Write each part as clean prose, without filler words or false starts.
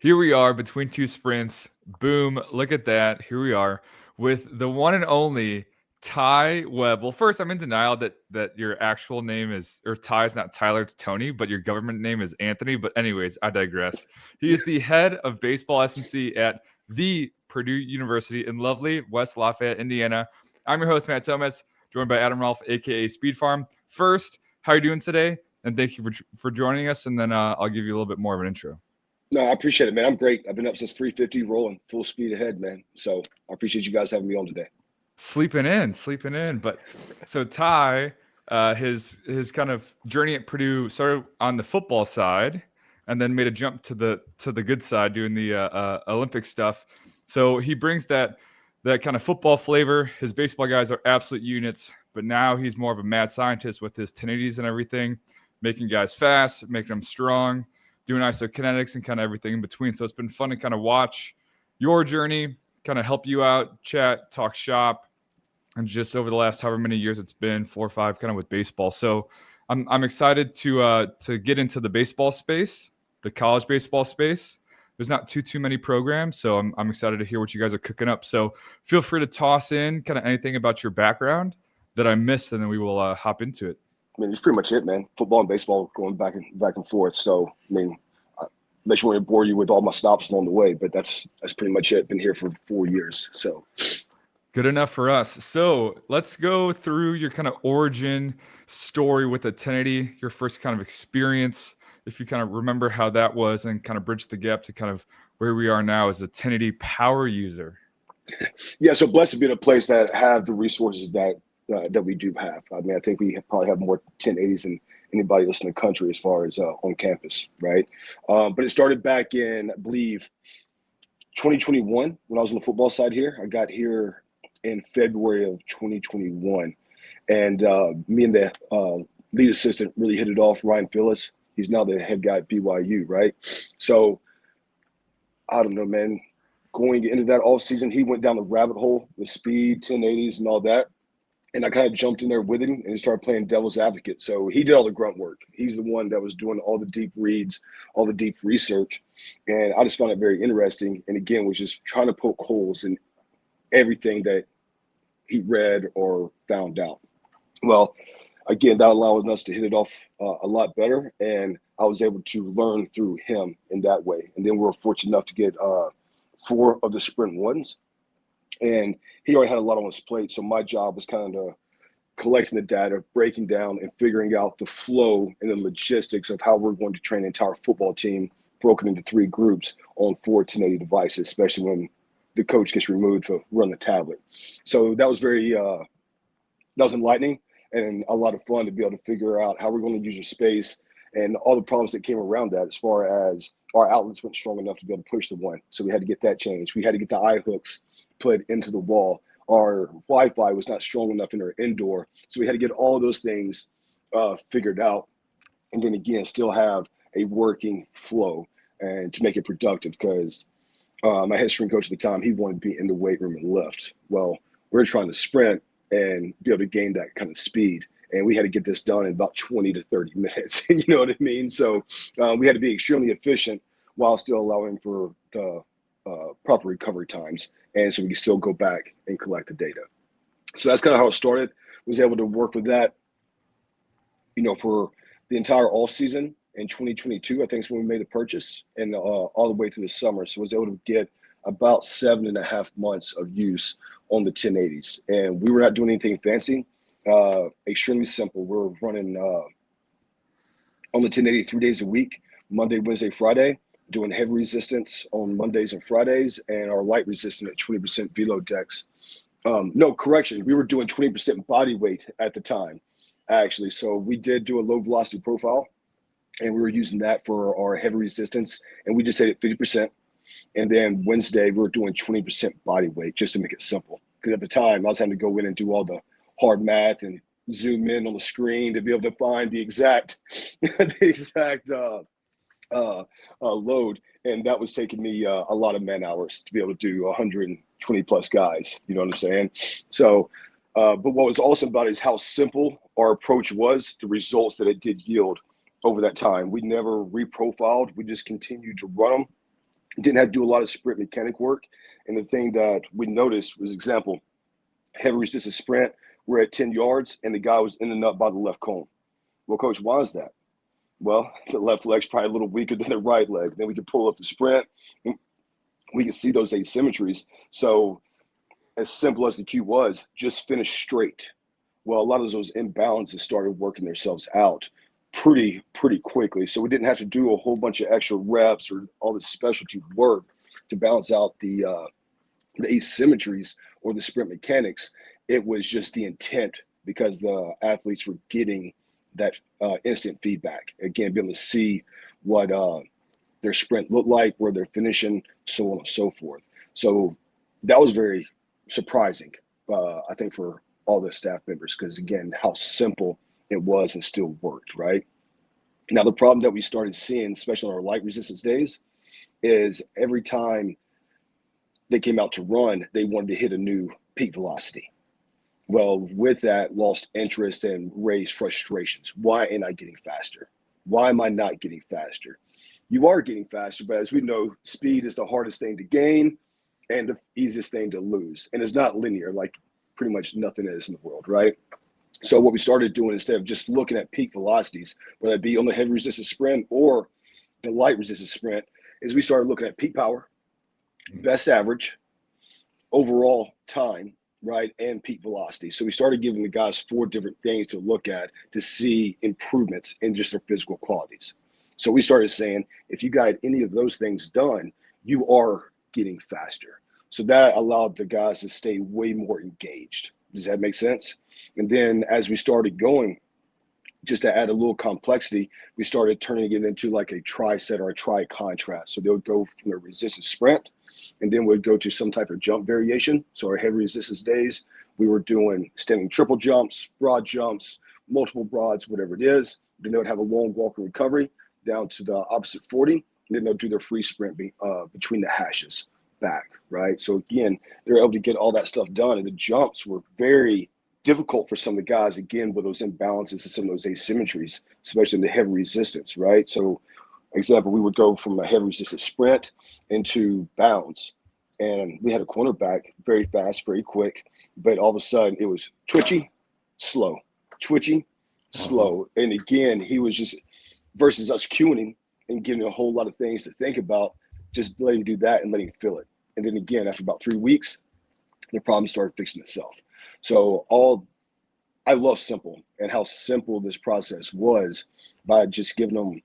Here we are between two sprints. Boom, look at that. Here we are with the one and only Ty Webb. Well, first, I'm in denial that your actual name is, or Ty is not Tyler, it's Tony, but your government name is Anthony. But anyways, I digress. He is the head of baseball S&C at the Purdue University in lovely West Lafayette, Indiana. I'm your host, Matt Thomas, joined by Adam Rolfe, aka Speed Farm. First, how are you doing today? And thank you for joining us. And then I'll give you a little bit more of an intro. No, I appreciate it, man. I'm great. I've been up since 3:50, rolling full speed ahead, man. So I appreciate you guys having me on today. Sleeping in. But so Ty, his kind of journey at Purdue started on the football side, and then made a jump to the good side, doing the Olympic stuff. So he brings that kind of football flavor. His baseball guys are absolute units, but now he's more of a mad scientist with his 1080s and everything, making guys fast, making them strong, doing isokinetics and kind of everything in between. So it's been fun to kind of watch your journey, kind of help you out, chat, talk shop, and just over the last however many years it's been, 4 or 5, kind of with baseball. So I'm excited to get into the baseball space, the college baseball space. There's not too many programs, so I'm excited to hear what you guys are cooking up. So feel free to toss in kind of anything about your background that I missed, and then we will hop into it. I mean, that's pretty much it, man. Football and baseball going back and forth. So, I mean, unless you want to bore you with all my stops along the way, but that's pretty much it. Been here for 4 years. So good enough for us. So let's go through your kind of origin story with the 1080, your first kind of experience, if you kind of remember how that was, and kind of bridge the gap to kind of where we are now as a 1080 power user. yeah, so blessed to be in a place that have the resources that we do have. I mean, I think we probably have more 1080s than anybody else in the country as far as on campus, right? But it started back in, I believe, 2021 when I was on the football side here. I got here in February of 2021, and me and the lead assistant really hit it off. Ryan Phillips, he's now the head guy at BYU, right? So I don't know, man. Going into that off season, he went down the rabbit hole with speed, 1080s, and all that. And I kind of jumped in there with him and started playing devil's advocate. So he did all the grunt work. He's the one that was doing all the deep reads, all the deep research. And I just found it very interesting. And again, was just trying to poke holes in everything that he read or found out. Well, again, that allowed us to hit it off a lot better. And I was able to learn through him in that way. And then we were fortunate enough to get 4 of the sprint ones. And he already had a lot on his plate. So my job was kind of collecting the data, breaking down and figuring out the flow and the logistics of how we're going to train an entire football team broken into 3 groups on 4 1080 devices, especially when the coach gets removed to run the tablet. So that was that was enlightening and a lot of fun to be able to figure out how we're going to use your space and all the problems that came around that as far as our outlets weren't strong enough to be able to push the one. So we had to get that changed. We had to get the eye hooks put into the wall. Our Wi-Fi was not strong enough in our indoor. So we had to get all those things figured out. And then again, still have a working flow and to make it productive because my head strength coach at the time, he wanted to be in the weight room and lift. Well, we're trying to sprint and be able to gain that kind of speed. And we had to get this done in about 20 to 30 minutes. You know what I mean? So we had to be extremely efficient while still allowing for the proper recovery times. And so we can still go back and collect the data. So that's kind of how it started. Was able to work with that, for the entire off season in 2022. I think is when we made the purchase, and all the way through the summer. So I was able to get about 7.5 months of use on the 1080s. And we were not doing anything fancy. Extremely simple. We're running on the 1080 3 days a week, Monday, Wednesday, Friday, doing heavy resistance on Mondays and Fridays, and our light resistance at 20% velo decks. No, correction. We were doing 20% body weight at the time, actually. So we did do a low velocity profile, and we were using that for our heavy resistance, and we just set it 50%. And then Wednesday, we were doing 20% body weight just to make it simple. Because at the time, I was having to go in and do all the hard math and zoom in on the screen to be able to find the exact load, and that was taking me a lot of man hours to be able to do 120 plus guys. You know what I'm saying? So, but what was awesome about it is how simple our approach was, the results that it did yield over that time. We never reprofiled. We just continued to run them Didn't have to do a lot of sprint mechanic work. And the thing that we noticed was, example, heavy resistance sprint, we're at 10 yards, and the guy was in and up by the left cone. Well, coach, why is that? Well, the left leg's probably a little weaker than the right leg. Then we can pull up the sprint. We can see those asymmetries. So as simple as the cue was, just finish straight. Well, a lot of those imbalances started working themselves out pretty quickly. So we didn't have to do a whole bunch of extra reps or all this specialty work to balance out the asymmetries or the sprint mechanics. It was just the intent, because the athletes were getting that instant feedback. Again, being able to see what their sprint looked like, where they're finishing, so on and so forth. So that was very surprising, I think, for all the staff members, because, again, how simple it was and still worked, right? Now, the problem that we started seeing, especially on our light resistance days, is every time they came out to run, they wanted to hit a new peak velocity. Well, with that, lost interest and raised frustrations. Why am I getting faster? Why am I not getting faster? You are getting faster, but as we know, speed is the hardest thing to gain and the easiest thing to lose. And it's not linear, like pretty much nothing is in the world, right? So what we started doing, instead of just looking at peak velocities, whether it be on the heavy resistance sprint or the light resistance sprint, is we started looking at peak power, best average, overall time, right, and peak velocity. So we started giving the guys 4 different things to look at to see improvements in just their physical qualities. So we started saying, if you got any of those things done, you are getting faster. So that allowed the guys to stay way more engaged. Does that make sense? And then as we started going, just to add a little complexity, we started turning it into like a tri-set or a tri-contrast. So they would go from a resistance sprint, and then we'd go to some type of jump variation. So our heavy resistance days, we were doing standing triple jumps, broad jumps, multiple broads, whatever it is. Then they would have a long walk and recovery down to the opposite 40. And then they'll do their free sprint between the hashes back, right? So again, they're able to get all that stuff done. And the jumps were very difficult for some of the guys, again, with those imbalances and some of those asymmetries, especially in the heavy resistance, right? So, example, we would go from a heavy resistance sprint into bounds, and we had a cornerback, very fast, very quick, but all of a sudden it was twitchy, slow, twitchy, slow. And again, he was just, versus us cueing him and giving him a whole lot of things to think about, just let him do that and let him feel it. And then again, after about 3 weeks, the problem started fixing itself. So I love simple, and how simple this process was by just giving them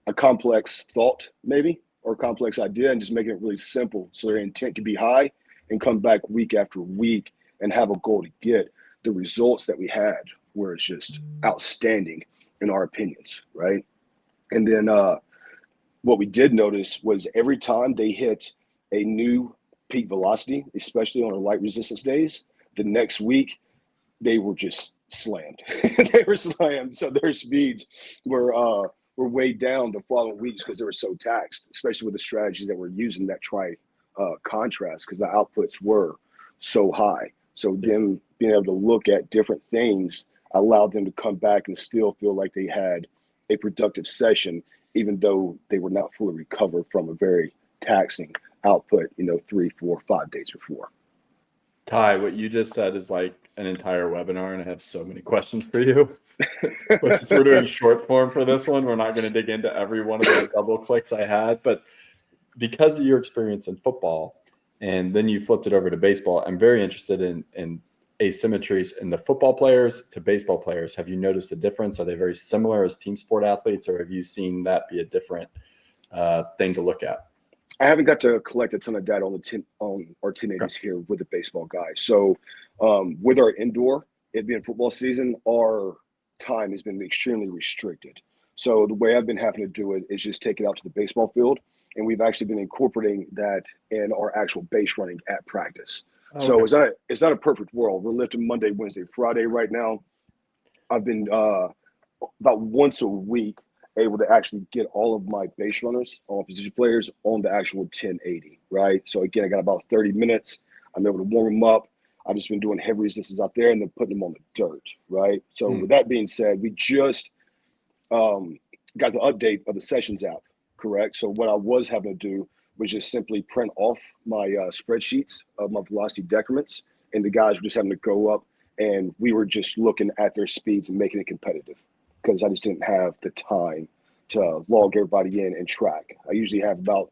a complex thought, maybe, or a complex idea, and just making it really simple so their intent can be high and come back week after week and have a goal to get. The results that we had were just outstanding in our opinions, right? And then what we did notice was every time they hit a new peak velocity, especially on our light resistance days, the next week they were just slammed. They were slammed. So their speeds were way down the following weeks because they were so taxed, especially with the strategies that we're using that contrast, because the outputs were so high. So them being able to look at different things allowed them to come back and still feel like they had a productive session, even though they were not fully recovered from a very taxing output, 3, 4, 5 days before. Ty, what you just said is like an entire webinar, and I have so many questions for you. But since we're doing short form for this one, we're not going to dig into every one of those double clicks I had. But because of your experience in football, and then you flipped it over to baseball, I'm very interested in asymmetries in the football players to baseball players. Have you noticed a difference? Are they very similar as team sport athletes, or have you seen that be a different thing to look at? I haven't got to collect a ton of data on our 1080s here with the baseball guys. So with our indoor, it being football season, our time has been extremely restricted. So the way I've been having to do it is just take it out to the baseball field, and we've actually been incorporating that in our actual base running at practice. Okay. So it's not a perfect world. We're lifting Monday, Wednesday, Friday right now. I've been about once a week able to actually get all of my base runners, all position players, on the actual 1080, right? So again, I got about 30 minutes. I'm able to warm them up. I've just been doing heavy resistance out there and then putting them on the dirt, right? So with that being said, we just got the update of the Sessions app, correct? So what I was having to do was just simply print off my spreadsheets of my velocity decrements, and the guys were just having to go up, and we were just looking at their speeds and making it competitive because I just didn't have the time to log everybody in and track. I usually have about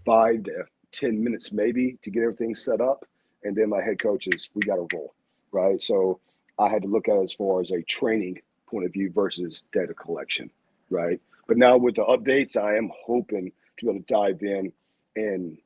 5 to 10 minutes maybe to get everything set up, and then my head coach is, we got to roll, right? So I had to look at it as far as a training point of view versus data collection, right? But now with the updates, I am hoping to be able to dive in and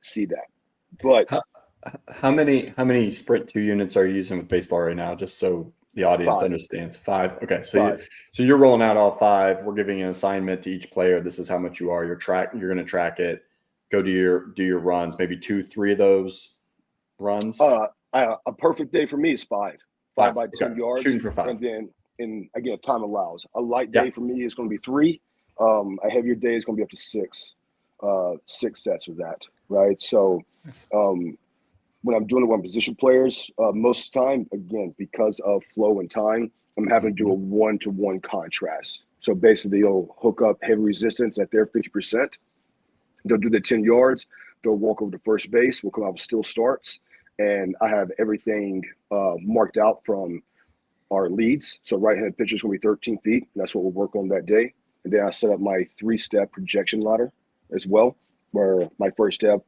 see that. But how many Sprint 2 units are you using with baseball right now? Just so the audience 5. understands. 5. Okay, so 5. You're rolling out all 5. We're giving an assignment to each player. This is how much you are. You're going to track it. Go do your runs. Maybe 2, 3 of those runs. A perfect day for me is 5 by 10 yards, shooting for 5, and then again if time allows. A light day for me is going to be 3. A heavier day is going to be up to 6. 6 sets of that, right? So when I'm doing it with position players, most of the time, again, because of flow and time, I'm having to do a 1-to-1 contrast. So basically, they'll hook up heavy resistance at their 50%. They'll do the 10 yards. They'll walk over to first base. We'll come out with still starts. And I have everything marked out from our leads. So right-handed pitcher is going to be 13 feet. And that's what we'll work on that day. And then I set up my 3-step projection ladder as well, where my first step,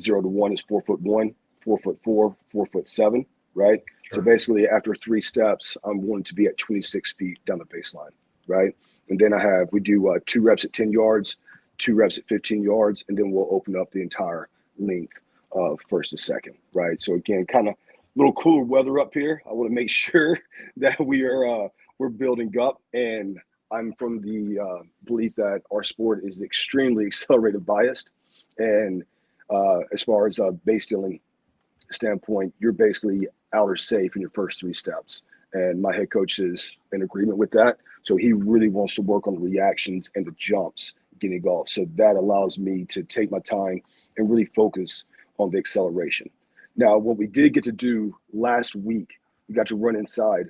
0 to 1, is 4'1", 4'4", 4'7", right? Sure. So basically, after 3 steps, I'm wanting to be at 26 feet down the baseline, right? And then we do 2 reps at 10 yards, 2 reps at 15 yards, and then we'll open up the entire length of first to second, right? So again, kind of a little cooler weather up here. I want to make sure that we're building up, and I'm from the belief that our sport is extremely accelerated biased, and as far as base stealing standpoint, you're basically out or safe in your first 3 steps. And my head coach is in agreement with that. So he really wants to work on the reactions and the jumps getting off. So that allows me to take my time and really focus on the acceleration. Now, what we did get to do last week, we got to run inside.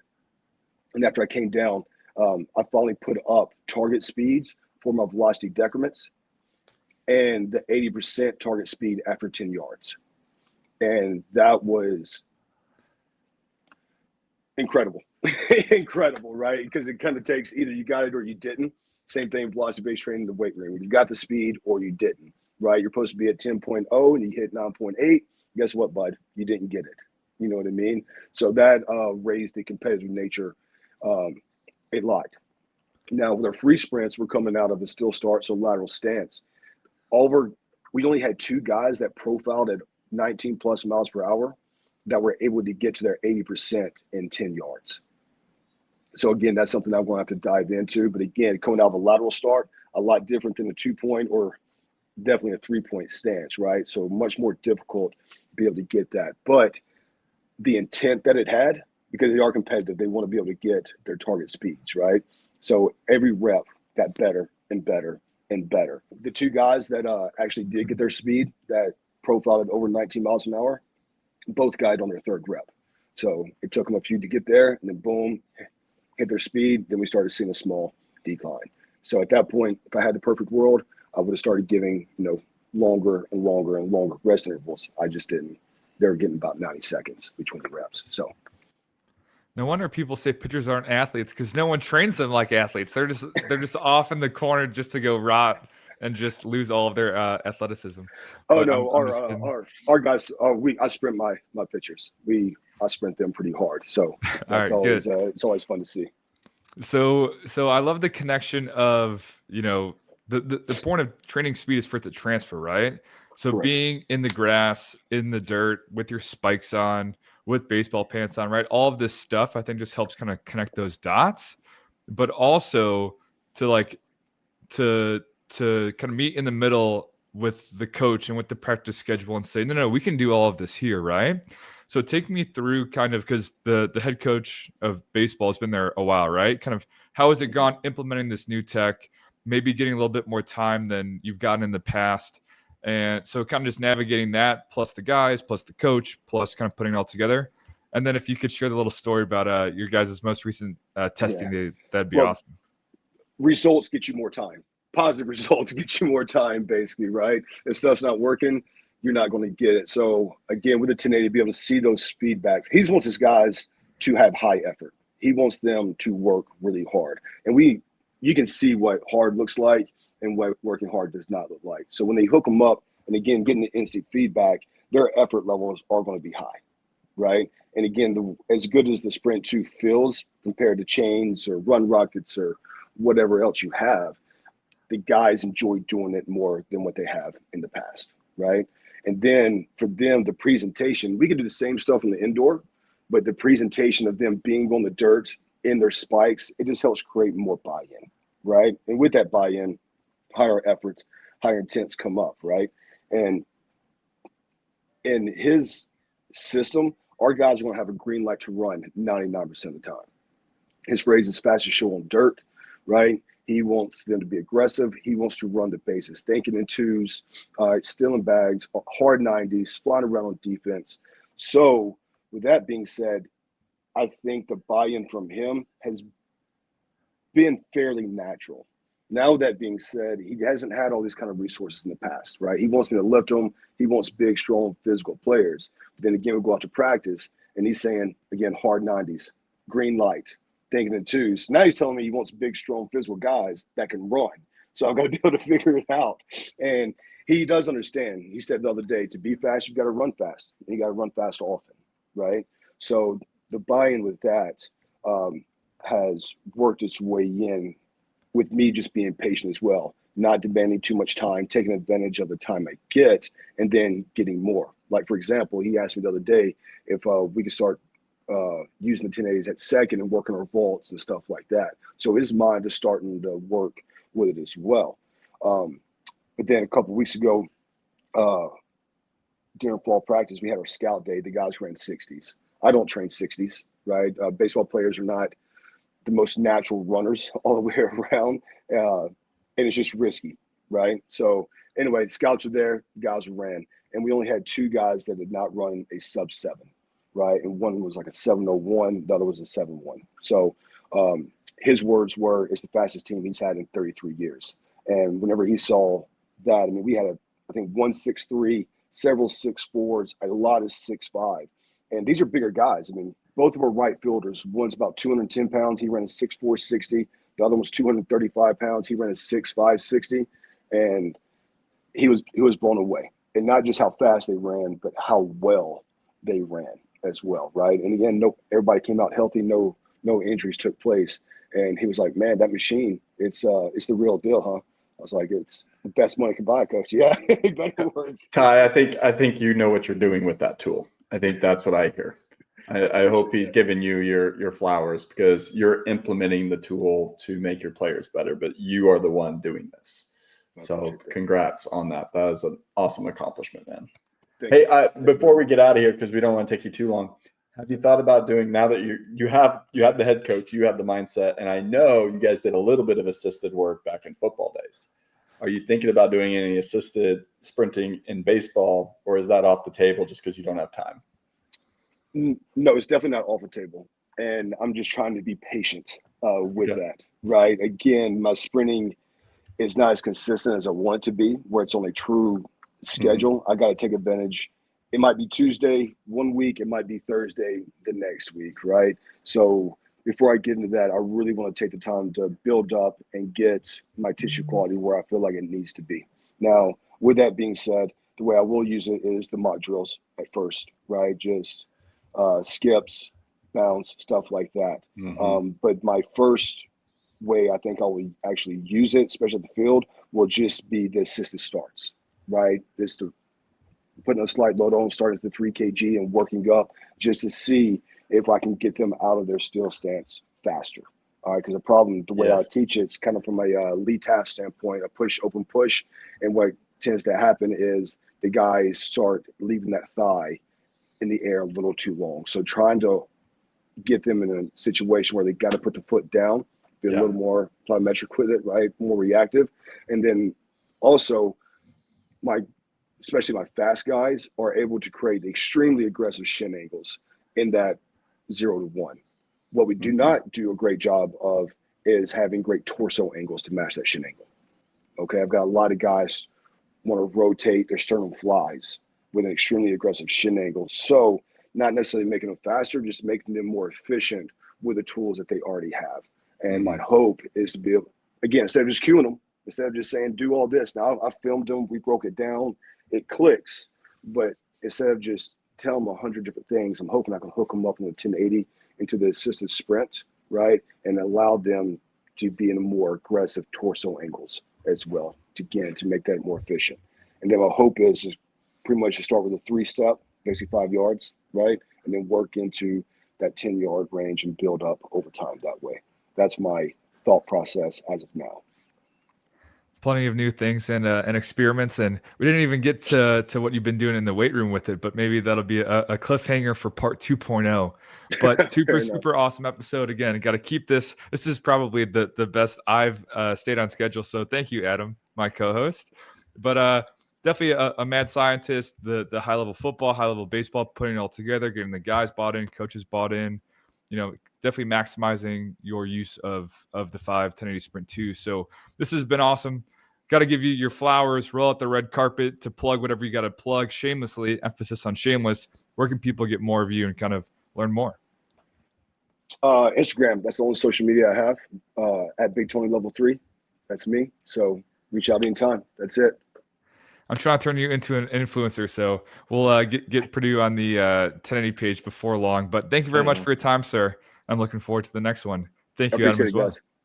And after I came down, I finally put up target speeds for my velocity decrements and the 80% target speed after 10 yards. And that was incredible. Incredible, right? Because it kind of takes either you got it or you didn't. Same thing, velocity-based training in the weight room. You got the speed or you didn't, right? You're supposed to be at 10.0 and you hit 9.8. Guess what, bud? You didn't get it. You know what I mean? So that raised the competitive nature a lot. Now, with our free sprints, we're coming out of a still start, so lateral stance. We only had 2 guys that profiled at 19 plus miles per hour that were able to get to their 80% in 10 yards. So again, that's something I'm going to have to dive into. But again, coming out of a lateral start, a lot different than a 2-point or definitely a 3-point stance, right? So much more difficult to be able to get that. But the intent that it had, because they are competitive, they want to be able to get their target speeds, right? So every rep got better and better and better. The 2 guys that actually did get their speed, that profiled at over 19 miles an hour, both got on their 3rd rep. So it took them a few to get there, and then boom, hit their speed. Then we started seeing a small decline. So at that point, if I had the perfect world, I would have started giving, longer and longer and longer rest intervals. I just didn't. They were getting about 90 seconds between the reps. So no wonder people say pitchers aren't athletes, because no one trains them like athletes. They're just off in the corner just to go rot and just lose all of their athleticism. Oh, but no, our guys, I sprint my pitchers. I sprint them pretty hard. So that's always it's always fun to see. So I love the connection of, the point of training speed is for it to transfer, right? So correct. Being in the grass, in the dirt, with your spikes on, with baseball pants on, right? All of this stuff, I think, just helps kind of connect those dots, but also to kind of meet in the middle with the coach and with the practice schedule and say, no, we can do all of this here, right? So take me through kind of, because the head coach of baseball has been there a while, right? Kind of how has it gone implementing this new tech, maybe getting a little bit more time than you've gotten in the past. And so kind of just navigating that, plus the guys, plus the coach, plus kind of putting it all together. And then if you could share the little story about your guys' most recent testing, that'd be awesome. Results get you more time, positive results get you more time, basically, right? If stuff's not working, you're not going to get it. So again, with the 1080, be able to see those feedbacks. He wants his guys to have high effort. He wants them to work really hard. And you can see what hard looks like and what working hard does not look like. So when they hook them up, and again, getting the instant feedback, their effort levels are going to be high, right? And again, as good as the Sprint 2 feels compared to chains or run rockets or whatever else you have, the guys enjoy doing it more than what they have in the past, right? And then for them, the presentation, we can do the same stuff in the indoor, but the presentation of them being on the dirt in their spikes, it just helps create more buy-in, right? And with that buy-in, higher efforts, higher intents come up, right? And in his system, our guys are going to have a green light to run 99% of the time. His phrase is fast as show on dirt, right? He wants them to be aggressive. He wants to run the bases, thinking in twos, stealing bags, hard 90s, flying around on defense. So with that being said, I think the buy-in from him has been fairly natural. Now, that being said, he hasn't had all these kind of resources in the past, right? He wants me to lift him. He wants big, strong, physical players. But then again, we go out to practice, and he's saying, again, hard 90s, green light, thinking in twos. Now he's telling me he wants big, strong, physical guys that can run. So I've got to be able to figure it out. And he does understand. He said the other day, to be fast, you've got to run fast. And you got to run fast often, right? So the buy-in with that has worked its way in, with me just being patient as well, not demanding too much time, taking advantage of the time I get, and then getting more. Like, for example, he asked me the other day if we could start using the 1080s at second and working our vaults and stuff like that. So his mind is starting to work with it as well. But then a couple of weeks ago, during fall practice, we had our scout day. The guys ran 60s. I don't train 60s, right? Baseball players are not the most natural runners all the way around. And it's just risky, right? So anyway, the scouts are there, the guys ran. And we only had two guys that did not run a sub-7, right? And one was like a 7:01, the other was a 7:1. So his words were, it's the fastest team he's had in 33 years. And whenever he saw that, I mean, we had, I think, 1.63, several 6.4s, a lot of 6.5. And these are bigger guys. I mean, both of our right fielders, one's about 210 pounds. He ran a 6.4 60. The other was 235 pounds. He ran a 6.5 60. And he was blown away. And not just how fast they ran, but how well they ran as well, right? And again, everybody came out healthy. No injuries took place. And he was like, man, that machine, it's the real deal, huh? I was like, it's the best money can buy, coach. Yeah, it better work. Ty, I think you know what you're doing with that tool. I think that's what I hear. I hope he's giving you your flowers, because you're implementing the tool to make your players better, but you are the one doing this. So congrats on that. That is an awesome accomplishment, man. Hey, before we get out of here, because we don't want to take you too long, have you thought about doing, now that you have the head coach, you have the mindset, and I know you guys did a little bit of assisted work back in football days. Are you thinking about doing any assisted sprinting in baseball, or is that off the table just because you don't have time? No, it's definitely not off the table. And I'm just trying to be patient with that, right? Again, my sprinting is not as consistent as I want it to be, where it's only true schedule. Mm-hmm. I got to take advantage. It might be Tuesday one week. It might be Thursday the next week, right? So before I get into that, I really want to take the time to build up and get my tissue quality where I feel like it needs to be. Now, with that being said, the way I will use it is the mock drills at first, right? Just skips, bounce, stuff like that. Mm-hmm. But my first way I think I will actually use it, especially at the field, will just be the assisted starts, right? Just to putting a slight load on, starting at the 3 kg and working up just to see if I can get them out of their still stance faster. All right, because the problem, the way I teach it, it's kind of from a lead task standpoint, a push, open push. And what tends to happen is the guys start leaving that thigh in the air a little too long. So trying to get them in a situation where they got to put the foot down, be a little more plyometric with it, right? More reactive. And then also especially my fast guys are able to create extremely aggressive shin angles in that 0 to 1. What we do not do a great job of is having great torso angles to match that shin angle, Okay, I've got a lot of guys want to rotate their sternum flies with an extremely aggressive shin angle. So not necessarily making them faster, just making them more efficient with the tools that they already have. And my hope is to be able, again, instead of just cueing them, instead of just saying, do all this. Now I filmed them, we broke it down, it clicks. But instead of just telling them 100 different things, I'm hoping I can hook them up in the 1080 into the assisted sprint, right? And allow them to be in a more aggressive torso angles as well, to make that more efficient. And then my hope is pretty much to start with a 3-step, basically 5 yards, right? And then work into that 10-yard range and build up over time that way. That's my thought process as of now. Plenty of new things and experiments, and we didn't even get to what you've been doing in the weight room with it, but maybe that'll be a cliffhanger for part 2.0. But super awesome episode. Again, got to keep this. This is probably the best I've stayed on schedule. So thank you, Adam, my co-host. But definitely a mad scientist. The high level football, high level baseball, putting it all together, getting the guys bought in, coaches bought in. Definitely maximizing your use of the 1080 Sprint 2. So this has been awesome. Got to give you your flowers, roll out the red carpet to plug whatever you got to plug shamelessly. Emphasis on shameless. Where can people get more of you and kind of learn more? Instagram. That's the only social media I have. At Big Tony Level 3. That's me. So reach out anytime. That's it. I'm trying to turn you into an influencer, so we'll get Purdue on the 1080 page before long. But thank you very much for your time, sir. I'm looking forward to the next one. Thank you, Adam, as well.